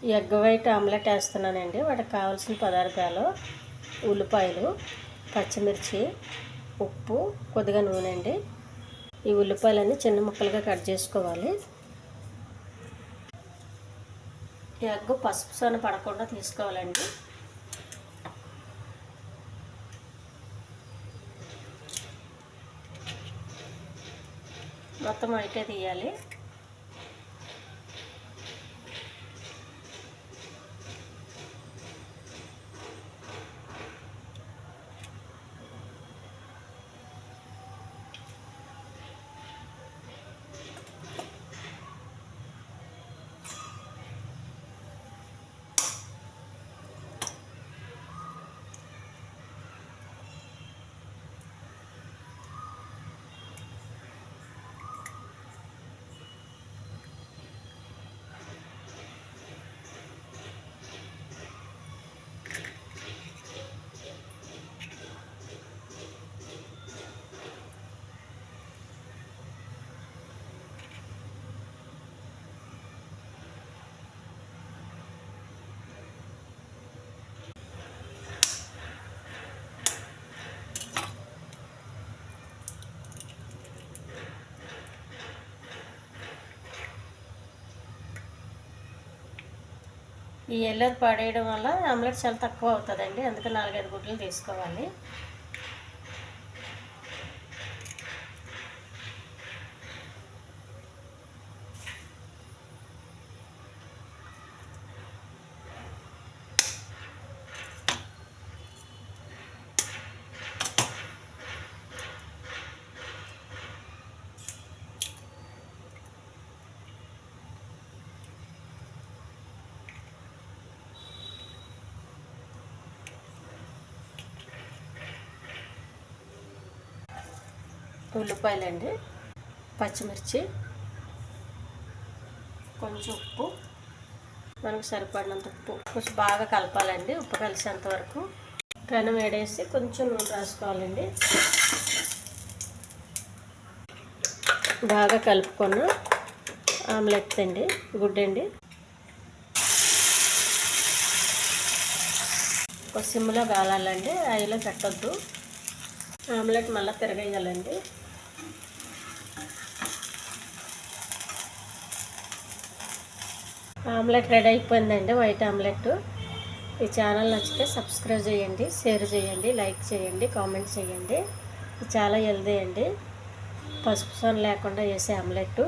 ఈ egg white omelette వేస్తున్నానండి. వాటికి కావాల్సిన పదార్థాలు ఉల్లిపాయలు, పచ్చిమిర్చి, ఉప్పు, కొద్దిగా నూనె అండి. ఈ ఉల్లిపాయలన్నీ చిన్న ముక్కలుగా కట్ చేసుకోవాలి. ఈ ఎగ్ పసుపు సొన పడకుండా తీసుకోవాలండి. మొత్తం అయితే తీయాలి. ఈ ఎల్లర్ పడేయడం వల్ల ఆమ్లెట్ చాలా తక్కువ అవుతుందండి. అందుకే 4-5 గుడ్లు తీసుకోవాలి. ఉల్లిపాయలండి, పచ్చిమిర్చి, కొంచెం ఉప్పు, మనకు సరిపడినంత ఉప్పు, కొంచెం బాగా కలపాలండి. ఉప్పు కలిసేంత వరకు పెనం వేడేసి కొంచెం నూనె రాసుకోవాలండి. బాగా కలుపుకొని ఆమ్లెట్ అండి, గుడ్డండి. ఒక సిమ్లో కాలాలండి, ఆయిల్లో పెట్టొద్దు. ఆమ్లెట్ మళ్ళీ తిరగేయాలండి. ఆమ్లెట్ రెడీ అయిపోయిందండి, వైట్ ఆమ్లెట్. ఈ ఛానల్ నచ్చితే సబ్స్క్రైబ్ చేయండి, షేర్ చేయండి, లైక్ చేయండి, కామెంట్ చేయండి. ఇది చాలా హెల్దీ అండి, పసుపు సొన లేకుండా చేసే ఆమ్లెట్.